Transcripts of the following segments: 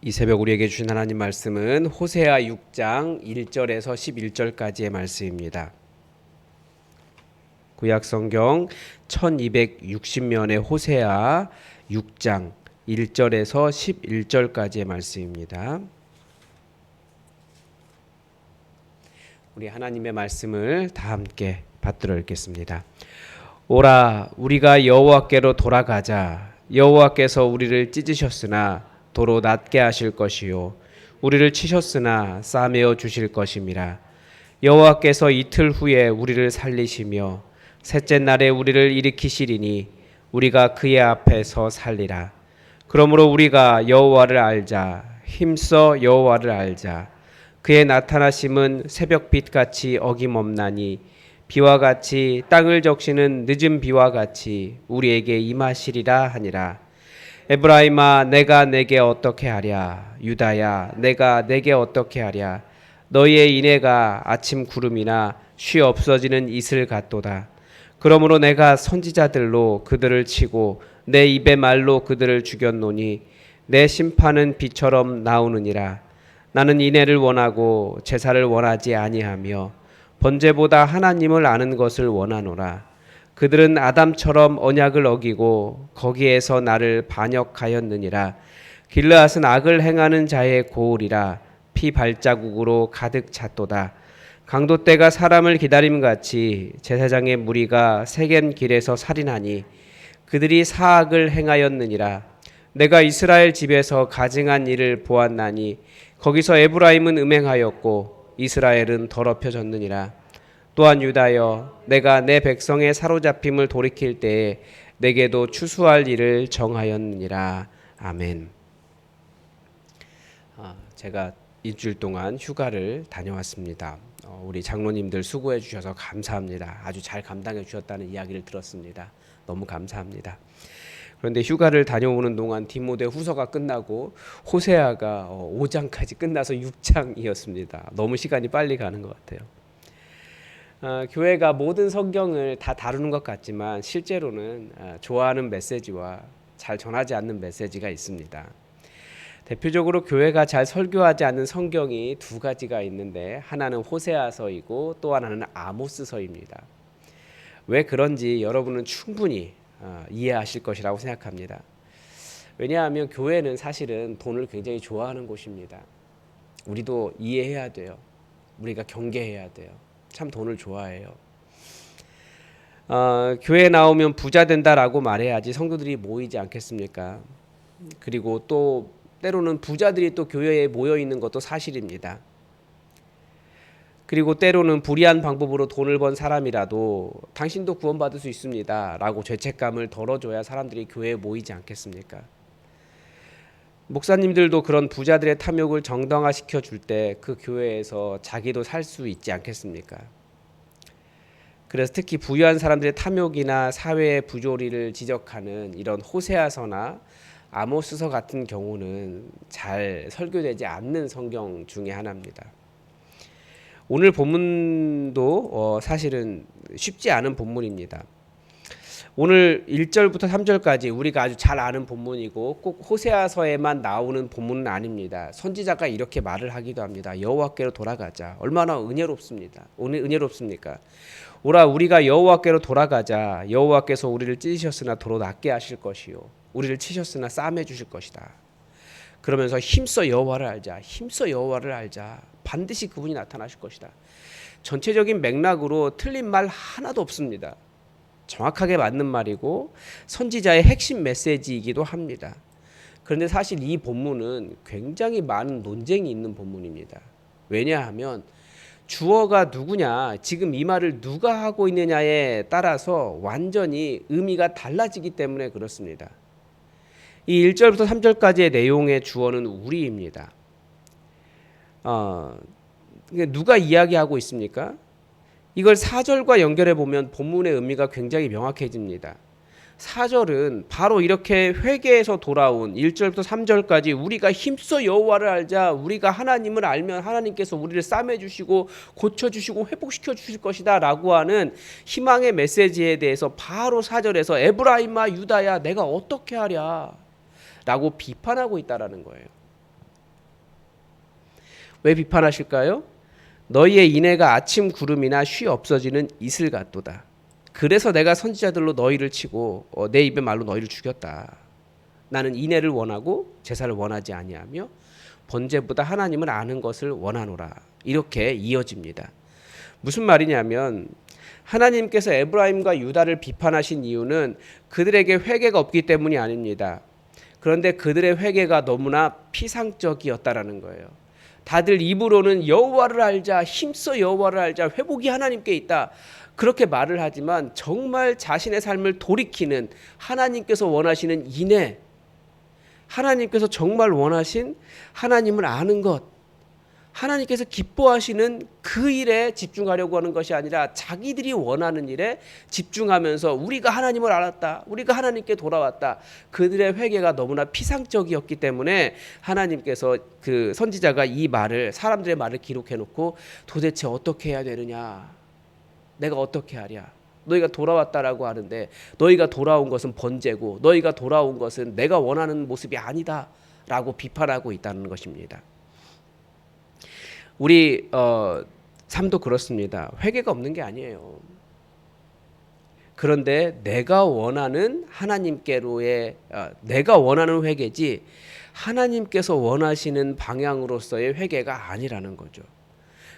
이 새벽 우리에게 주신 하나님 말씀은 호세아 6장 1절에서 11절까지의 말씀입니다. 구약 성경 1260면의 호세아 6장 1절에서 11절까지의 말씀입니다. 우리 하나님의 말씀을 다 함께 받들어 읽겠습니다. 오라, 우리가 여호와께로 돌아가자. 여호와께서 우리를 찢으셨으나 도로 낫게 하실 것이요 우리를 치셨으나 싸매어 주실 것임이라. 여호와께서 이틀 후에 우리를 살리시며 셋째 날에 우리를 일으키시리니 우리가 그의 앞에서 살리라. 그러므로 우리가 여호와를 알자. 힘써 여호와를 알자. 그의 나타나심은 새벽빛같이 어김없나니 비와 같이 땅을 적시는 늦은 비와 같이 우리에게 임하시리라 하니라. 에브라임아, 내가 내게 어떻게 하랴? 유다야, 내가 내게 어떻게 하랴? 너희의 인애가 아침 구름이나 쉬 없어지는 이슬 같도다. 그러므로 내가 선지자들로 그들을 치고 내 입의 말로 그들을 죽였노니 내 심판은 비처럼 나오느니라. 나는 인애를 원하고 제사를 원하지 아니하며 번제보다 하나님을 아는 것을 원하노라. 그들은 아담처럼 언약을 어기고 거기에서 나를 반역하였느니라. 길르앗은 악을 행하는 자의 고울이라. 피 발자국으로 가득 찼도다. 강도떼가 사람을 기다림같이 제사장의 무리가 세겜 길에서 살인하니 그들이 사악을 행하였느니라. 내가 이스라엘 집에서 가증한 일을 보았나니 거기서 에브라임은 음행하였고 이스라엘은 더럽혀졌느니라. 또한 유다여, 내가 내 백성의 사로잡힘을 돌이킬 때에 내게도 추수할 일을 정하였느니라. 아멘. 제가 일주일 동안 휴가를 다녀왔습니다. 우리 장로님들 수고해 주셔서 감사합니다. 아주 잘 감당해 주셨다는 이야기를 들었습니다. 너무 감사합니다. 그런데 휴가를 다녀오는 동안 디모데 후서가 끝나고 호세아가 5장까지 끝나서 6장이었습니다. 너무 시간이 빨리 가는 것 같아요. 교회가 모든 성경을 다 다루는 것 같지만 실제로는 좋아하는 메시지와 잘 전하지 않는 메시지가 있습니다. 대표적으로 교회가 잘 설교하지 않는 성경이 두 가지가 있는데 하나는 호세아서이고 또 하나는 아모스서입니다. 왜 그런지 여러분은 충분히 이해하실 것이라고 생각합니다. 왜냐하면 교회는 사실은 돈을 굉장히 좋아하는 곳입니다. 우리도 이해해야 돼요. 우리가 경계해야 돼요. 참 돈을 좋아해요. 교회 나오면 부자 된다라고 말해야지 성도들이 모이지 않겠습니까? 그리고 또 때로는 부자들이 또 교회에 모여 있는 것도 사실입니다. 그리고 때로는 불의한 방법으로 돈을 번 사람이라도 당신도 구원받을 수 있습니다 라고 죄책감을 덜어줘야 사람들이 교회에 모이지 않겠습니까? 목사님들도 그런 부자들의 탐욕을 정당화시켜 줄 때 그 교회에서 자기도 살 수 있지 않겠습니까? 그래서 특히 부유한 사람들의 탐욕이나 사회의 부조리를 지적하는 이런 호세아서나 아모스서 같은 경우는 잘 설교되지 않는 성경 중에 하나입니다. 오늘 본문도 사실은 쉽지 않은 본문입니다. 오늘 1절부터 3절까지 우리가 아주 잘 아는 본문이고 꼭 호세아서에만 나오는 본문은 아닙니다. 선지자가 이렇게 말을 하기도 합니다. 여호와께로 돌아가자. 얼마나 은혜롭습니다. 오늘 은혜롭습니까? 오라, 우리가 여호와께로 돌아가자. 여호와께서 우리를 찢으셨으나 도로 낫게 하실 것이요 우리를 치셨으나 싸매 주실 것이다. 그러면서 힘써 여호와를 알자. 힘써 여호와를 알자. 반드시 그분이 나타나실 것이다. 전체적인 맥락으로 틀린 말 하나도 없습니다. 정확하게 맞는 말이고 선지자의 핵심 메시지이기도 합니다. 그런데 사실 이 본문은 굉장히 많은 논쟁이 있는 본문입니다. 왜냐하면 주어가 누구냐, 지금 이 말을 누가 하고 있느냐에 따라서 완전히 의미가 달라지기 때문에 그렇습니다. 이 1절부터 3절까지의 내용의 주어는 우리입니다. 누가 이야기하고 있습니까? 이걸 4절과 연결해 보면 본문의 의미가 굉장히 명확해집니다. 4절은 바로 이렇게 회개에서 돌아온 1절부터 3절까지 우리가 힘써 여호와를 알자. 우리가 하나님을 알면 하나님께서 우리를 싸매 주시고 고쳐 주시고 회복시켜 주실 것이다 라고 하는 희망의 메시지에 대해서 바로 4절에서 에브라임아, 유다야, 내가 어떻게 하랴 라고 비판하고 있다라는 거예요. 왜 비판하실까요? 너희의 인애가 아침 구름이나 쉬 없어지는 이슬 같도다. 그래서 내가 선지자들로 너희를 치고 내 입의 말로 너희를 죽였다. 나는 인애를 원하고 제사를 원하지 아니하며 번제보다 하나님을 아는 것을 원하노라. 이렇게 이어집니다. 무슨 말이냐면 하나님께서 에브라임과 유다를 비판하신 이유는 그들에게 회개가 없기 때문이 아닙니다. 그런데 그들의 회개가 너무나 피상적이었다라는 거예요. 다들 입으로는 여호와를 알자, 힘써 여호와를 알자, 회복이 하나님께 있다, 그렇게 말을 하지만 정말 자신의 삶을 돌이키는 하나님께서 원하시는 인애, 하나님께서 정말 원하신 하나님을 아는 것, 하나님께서 기뻐하시는 그 일에 집중하려고 하는 것이 아니라 자기들이 원하는 일에 집중하면서 우리가 하나님을 알았다, 우리가 하나님께 돌아왔다, 그들의 회개가 너무나 피상적이었기 때문에 하나님께서 그 선지자가 이 말을, 사람들의 말을 기록해 놓고 도대체 어떻게 해야 되느냐, 내가 어떻게 하랴, 너희가 돌아왔다라고 하는데 너희가 돌아온 것은 번제고 너희가 돌아온 것은 내가 원하는 모습이 아니다 라고 비판하고 있다는 것입니다. 우리 삶도 그렇습니다. 회개가 없는 게 아니에요. 그런데 내가 원하는 하나님께로의 내가 원하는 회개지 하나님께서 원하시는 방향으로서의 회개가 아니라는 거죠.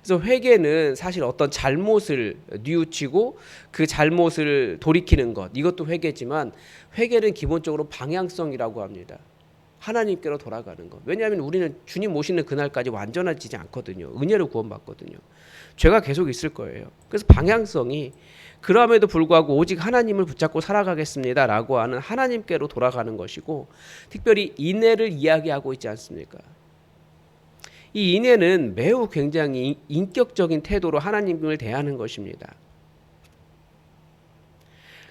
그래서 회개는 사실 어떤 잘못을 뉘우치고 그 잘못을 돌이키는 것, 이것도 회개지만 회개는 기본적으로 방향성이라고 합니다. 하나님께로 돌아가는 것. 왜냐하면 우리는 주님 오시는 그날까지 완전해지지 않거든요. 은혜로 구원받거든요. 죄가 계속 있을 거예요. 그래서 방향성이 그럼에도 불구하고 오직 하나님을 붙잡고 살아가겠습니다 라고 하는 하나님께로 돌아가는 것이고, 특별히 인애를 이야기하고 있지 않습니까? 이 인애는 매우 굉장히 인격적인 태도로 하나님을 대하는 것입니다.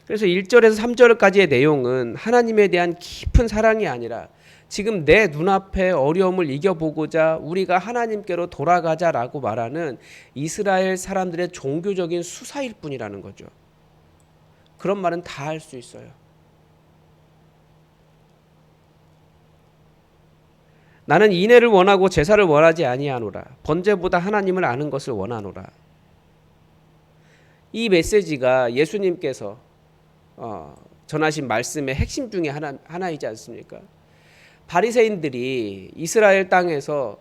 그래서 1절에서 3절까지의 내용은 하나님에 대한 깊은 사랑이 아니라 지금 내 눈앞에 어려움을 이겨보고자 우리가 하나님께로 돌아가자라고 말하는 이스라엘 사람들의 종교적인 수사일 뿐이라는 거죠. 그런 말은 다 할 수 있어요. 나는 인애를 원하고 제사를 원하지 아니하노라. 번제보다 하나님을 아는 것을 원하노라. 이 메시지가 예수님께서 전하신 말씀의 핵심 중에 하나이지 않습니까? 바리새인들이 이스라엘 땅에서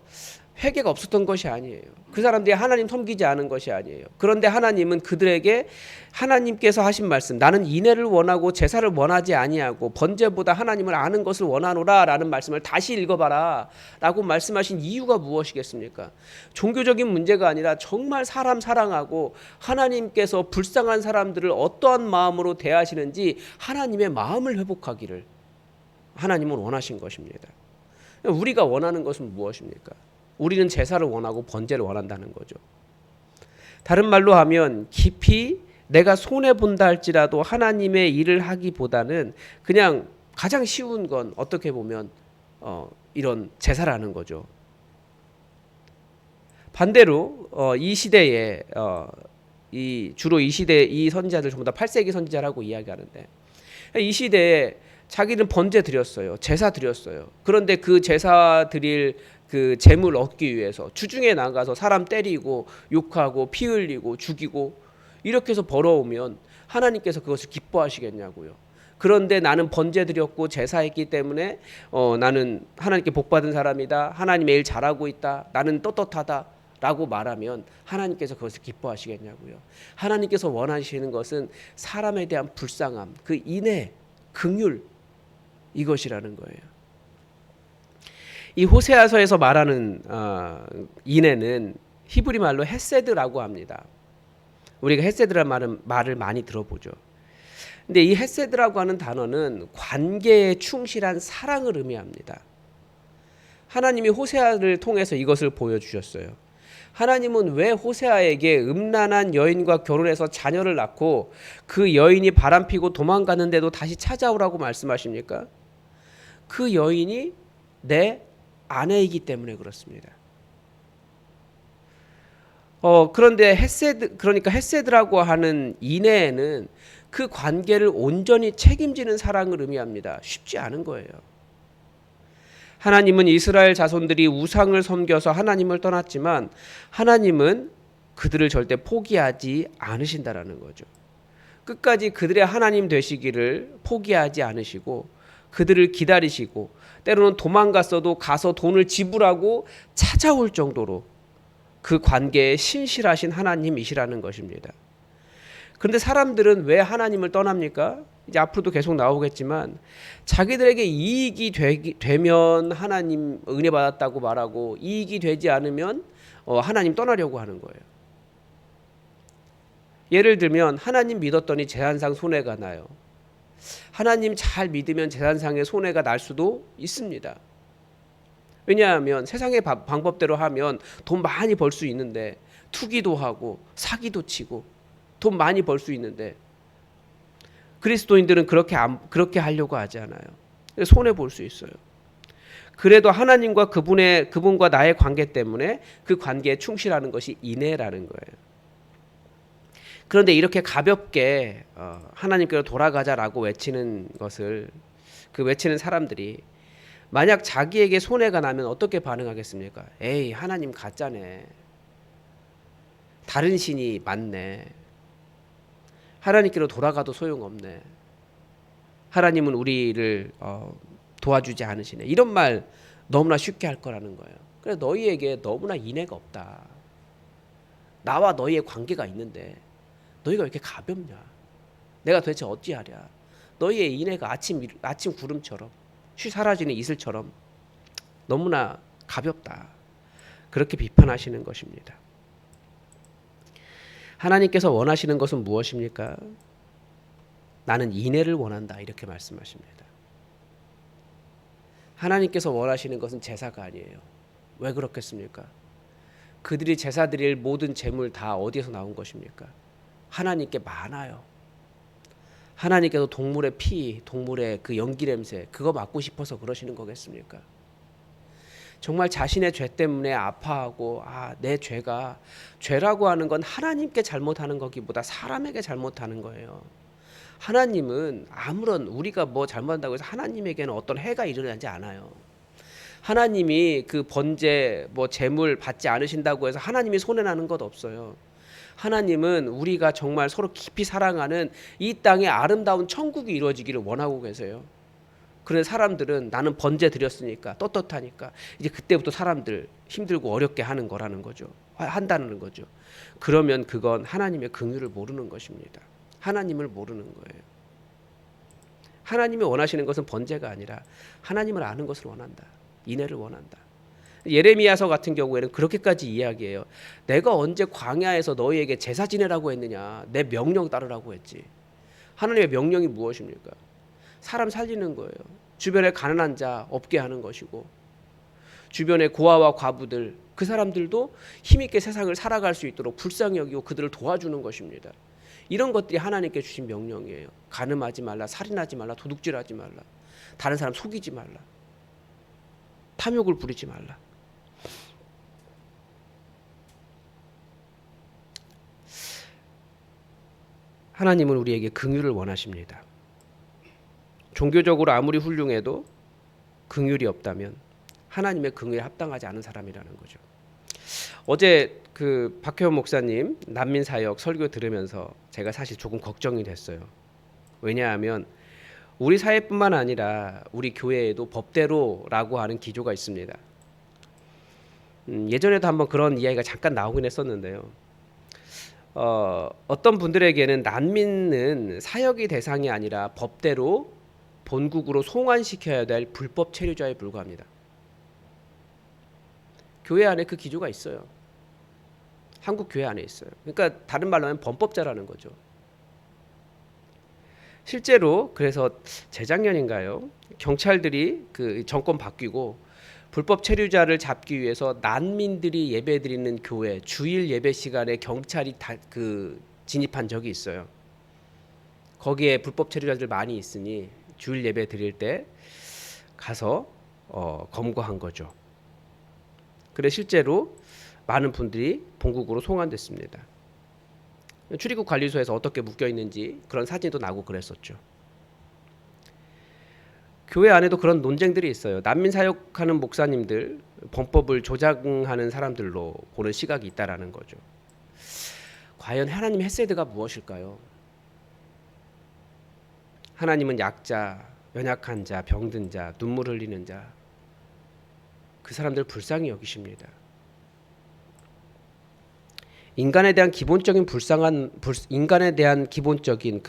회개가 없었던 것이 아니에요. 그 사람들이 하나님 섬기지 않은 것이 아니에요. 그런데 하나님은 그들에게 하나님께서 하신 말씀, 나는 인애를 원하고 제사를 원하지 아니하고 번제보다 하나님을 아는 것을 원하노라 라는 말씀을 다시 읽어봐라 라고 말씀하신 이유가 무엇이겠습니까? 종교적인 문제가 아니라 정말 사람 사랑하고 하나님께서 불쌍한 사람들을 어떠한 마음으로 대하시는지 하나님의 마음을 회복하기를 하나님은 원하신 것입니다. 우리가 원하는 것은 무엇입니까? 우리는 제사를 원하고 번제를 원한다는 거죠. 다른 말로 하면 깊이 내가 손해본다 할지라도 하나님의 일을 하기보다는 그냥 가장 쉬운 건 어떻게 보면 이런 제사라는 거죠. 반대로 이 시대에 주로 이 시대 이 선지자들 전부 다 8세기 선지자라고 이야기하는데, 이 시대에 자기는 번제 드렸어요. 제사 드렸어요. 그런데 그 제사 드릴 그 재물 얻기 위해서 주중에 나가서 사람 때리고 욕하고 피 흘리고 죽이고 이렇게 해서 벌어오면 하나님께서 그것을 기뻐하시겠냐고요. 그런데 나는 번제 드렸고 제사했기 때문에 나는 하나님께 복받은 사람이다, 하나님의 일 잘하고 있다, 나는 떳떳하다 라고 말하면 하나님께서 그것을 기뻐하시겠냐고요. 하나님께서 원하시는 것은 사람에 대한 불쌍함, 그 인애, 긍휼, 이것이라는 거예요. 이 호세아서에서 말하는 인애는 히브리 말로 헤세드라고 합니다. 우리가 헤세드라는 말을 많이 들어보죠. 근데 이 헤세드라고 하는 단어는 관계에 충실한 사랑을 의미합니다. 하나님이 호세아를 통해서 이것을 보여주셨어요. 하나님은 왜 호세아에게 음란한 여인과 결혼해서 자녀를 낳고 그 여인이 바람피고 도망갔는데도 다시 찾아오라고 말씀하십니까? 그 여인이 내 아내이기 때문에 그렇습니다. 그런데 그러니까 헤세드라고 하는 인애에는 그 관계를 온전히 책임지는 사랑을 의미합니다. 쉽지 않은 거예요. 하나님은 이스라엘 자손들이 우상을 섬겨서 하나님을 떠났지만 하나님은 그들을 절대 포기하지 않으신다라는 거죠. 끝까지 그들의 하나님 되시기를 포기하지 않으시고 그들을 기다리시고 때로는 도망갔어도 가서 돈을 지불하고 찾아올 정도로 그 관계에 신실하신 하나님이시라는 것입니다. 그런데 사람들은 왜 하나님을 떠납니까? 이제 앞으로도 계속 나오겠지만 자기들에게 이익이 되면 하나님 은혜 받았다고 말하고 이익이 되지 않으면 하나님 떠나려고 하는 거예요. 예를 들면 하나님 믿었더니 재산상 손해가 나요. 하나님 잘 믿으면 재산상의 손해가 날 수도 있습니다. 왜냐하면 세상의 방법대로 하면 돈 많이 벌 수 있는데 투기도 하고 사기도 치고 돈 많이 벌 수 있는데 그리스도인들은 그렇게 하려고 하지 않아요. 손해 볼 수 있어요. 그래도 하나님과 그분과 나의 관계 때문에 그 관계에 충실하는 것이 인애라는 거예요. 그런데 이렇게 가볍게 하나님께로 돌아가자라고 외치는 사람들이 만약 자기에게 손해가 나면 어떻게 반응하겠습니까? 에이, 하나님 가짜네. 다른 신이 맞네. 하나님께로 돌아가도 소용없네. 하나님은 우리를 도와주지 않으시네. 이런 말 너무나 쉽게 할 거라는 거예요. 그래서 너희에게 너무나 인애가 없다. 나와 너희의 관계가 있는데 너희가 왜 이렇게 가볍냐? 내가 도대체 어찌하랴? 너희의 인애가 아침 구름처럼 쉬 사라지는 이슬처럼 너무나 가볍다. 그렇게 비판하시는 것입니다. 하나님께서 원하시는 것은 무엇입니까? 나는 인애를 원한다. 이렇게 말씀하십니다. 하나님께서 원하시는 것은 제사가 아니에요. 왜 그렇겠습니까? 그들이 제사 드릴 모든 재물 다 어디에서 나온 것입니까? 하나님께 많아요. 하나님께서 동물의 피, 동물의 그 연기 냄새 그거 맡고 싶어서 그러시는 거겠습니까? 정말 자신의 죄 때문에 아파하고 내 죄라고 하는 건 하나님께 잘못하는 거기보다 사람에게 잘못하는 거예요. 하나님은 아무런 우리가 뭐 잘못한다고 해서 하나님에게는 어떤 해가 일어나지 않아요. 하나님이 그 번제 재물 받지 않으신다고 해서 하나님이 손해나는 것 없어요. 하나님은 우리가 정말 서로 깊이 사랑하는 이 땅의 아름다운 천국이 이루어지기를 원하고 계세요. 그래서 사람들은 나는 번제 드렸으니까 떳떳하니까 이제 그때부터 사람들 힘들고 어렵게 하는 거라는 거죠. 한다는 거죠. 그러면 그건 하나님의 긍휼을 모르는 것입니다. 하나님을 모르는 거예요. 하나님이 원하시는 것은 번제가 아니라 하나님을 아는 것을 원한다. 인애를 원한다. 예레미야서 같은 경우에는 그렇게까지 이야기해요. 내가 언제 광야에서 너희에게 제사 지내라고 했느냐. 내 명령 따르라고 했지. 하나님의 명령이 무엇입니까? 사람 살리는 거예요. 주변에 가난한 자 없게 하는 것이고 주변의 고아와 과부들 그 사람들도 힘있게 세상을 살아갈 수 있도록 불쌍히 여기고 그들을 도와주는 것입니다. 이런 것들이 하나님께 주신 명령이에요. 간음하지 말라, 살인하지 말라, 도둑질하지 말라, 다른 사람 속이지 말라, 탐욕을 부리지 말라. 하나님은 우리에게 긍휼을 원하십니다. 종교적으로 아무리 훌륭해도 긍휼이 없다면 하나님의 긍휼에 합당하지 않은 사람이라는 거죠. 어제 그 박혜원 목사님 난민 사역 설교 들으면서 제가 사실 조금 걱정이 됐어요. 왜냐하면 우리 사회뿐만 아니라 우리 교회에도 법대로라고 하는 기조가 있습니다. 예전에도 한번 그런 이야기가 잠깐 나오긴 했었는데요. 어떤 분들에게는 난민은 사역의 대상이 아니라 법대로 본국으로 송환시켜야 될 불법 체류자에 불과합니다. 교회 안에 그 기조가 있어요. 한국 교회 안에 있어요. 그러니까 다른 말로 하면 범법자라는 거죠. 실제로 그래서 재작년인가요? 경찰들이 그 정권 바뀌고 불법 체류자를 잡기 위해서 난민들이 예배드리는 교회 주일 예배 시간에 경찰이 진입한 적이 있어요. 거기에 불법 체류자들 많이 있으니 주일 예배 드릴 때 가서 검거한 거죠. 그래 실제로 많은 분들이 본국으로 송환됐습니다. 출입국 관리소에서 어떻게 묶여 있는지 그런 사진도 나고 그랬었죠. 교회 안에도 그런 논쟁들이 있어요. 난민 사역하는 목사님들 범법을 조장하는 사람들로 보는 시각이 있다라는 거죠. 과연 하나님의 헤세드가 무엇일까요? 하나님은 약자, 연약한 자, 병든 자, 눈물 흘리는 자, 그 사람들 불쌍히 여기십니다. 인간에 대한 기본적인 그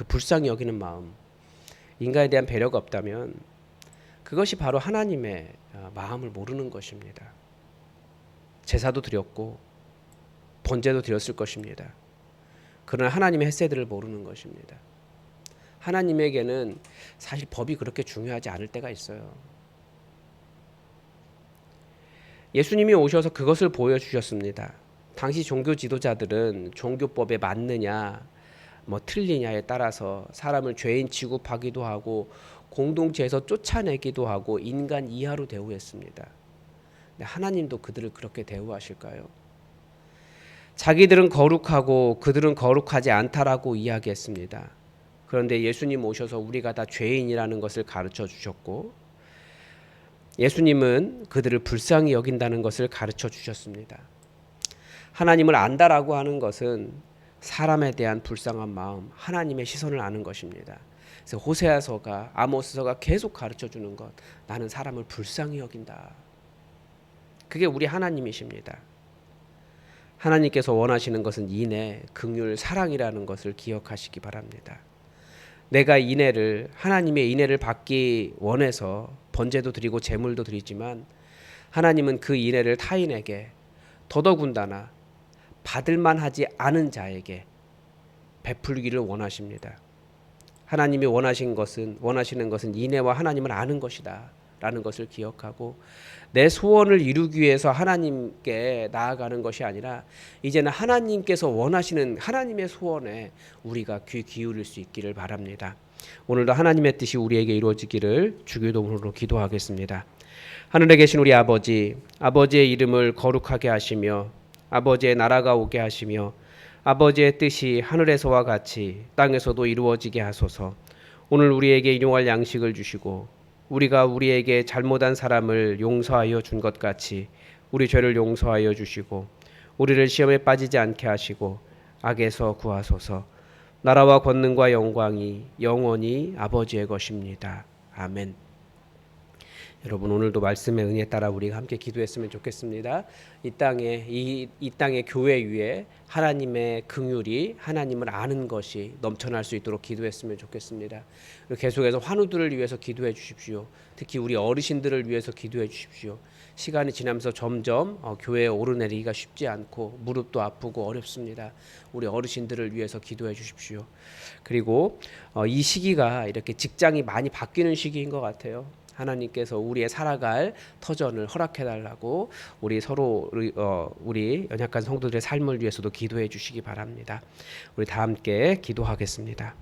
불쌍히 여기는 마음, 인간에 대한 배려가 없다면 그것이 바로 하나님의 마음을 모르는 것입니다. 제사도 드렸고 번제도 드렸을 것입니다. 그러나 하나님의 헤세드를 모르는 것입니다. 하나님에게는 사실 법이 그렇게 중요하지 않을 때가 있어요. 예수님이 오셔서 그것을 보여주셨습니다. 당시 종교 지도자들은 종교법에 맞느냐 틀리냐에 따라서 사람을 죄인 취급하기도 하고 공동체에서 쫓아내기도 하고 인간 이하로 대우했습니다. 하나님도 그들을 그렇게 대우하실까요? 자기들은 거룩하고 그들은 거룩하지 않다라고 이야기했습니다. 그런데 예수님 오셔서 우리가 다 죄인이라는 것을 가르쳐 주셨고 예수님은 그들을 불쌍히 여긴다는 것을 가르쳐 주셨습니다. 하나님을 안다라고 하는 것은 사람에 대한 불쌍한 마음, 하나님의 시선을 아는 것입니다. 그래서 호세아서가 아모스서가 계속 가르쳐 주는 것, 나는 사람을 불쌍히 여긴다. 그게 우리 하나님이십니다. 하나님께서 원하시는 것은 인애, 긍휼, 사랑이라는 것을 기억하시기 바랍니다. 내가 하나님의 인애를 받기 원해서 번제도 드리고 제물도 드리지만 하나님은 그 인애를 타인에게 더더군다나 받을만 하지 않은 자에게 베풀기를 원하십니다. 하나님이 원하시는 것은 인애와 하나님을 아는 것이다 라는 것을 기억하고 내 소원을 이루기 위해서 하나님께 나아가는 것이 아니라 이제는 하나님께서 원하시는 하나님의 소원에 우리가 귀 기울일 수 있기를 바랍니다. 오늘도 하나님의 뜻이 우리에게 이루어지기를 주기도문으로 기도하겠습니다. 하늘에 계신 우리 아버지, 아버지의 이름을 거룩하게 하시며 아버지의 나라가 오게 하시며 아버지의 뜻이 하늘에서와 같이 땅에서도 이루어지게 하소서. 오늘 우리에게 일용할 양식을 주시고 우리가 우리에게 잘못한 사람을 용서하여 준 것 같이 우리 죄를 용서하여 주시고 우리를 시험에 빠지지 않게 하시고 악에서 구하소서. 나라와 권능과 영광이 영원히 아버지의 것입니다. 아멘. 여러분 오늘도 말씀의 은혜에 따라 우리가 함께 기도했으면 좋겠습니다. 이 땅의 교회 위에 하나님의 긍휼이 하나님을 아는 것이 넘쳐날 수 있도록 기도했으면 좋겠습니다. 계속해서 환우들을 위해서 기도해 주십시오. 특히 우리 어르신들을 위해서 기도해 주십시오. 시간이 지나면서 점점 교회에 오르내리기가 쉽지 않고 무릎도 아프고 어렵습니다. 우리 어르신들을 위해서 기도해 주십시오. 그리고 이 시기가 이렇게 직장이 많이 바뀌는 시기인 것 같아요. 하나님께서 우리의 살아갈 터전을 허락해달라고 우리 연약한 성도들의 삶을 위해서도 기도해 주시기 바랍니다. 우리 다 함께 기도하겠습니다.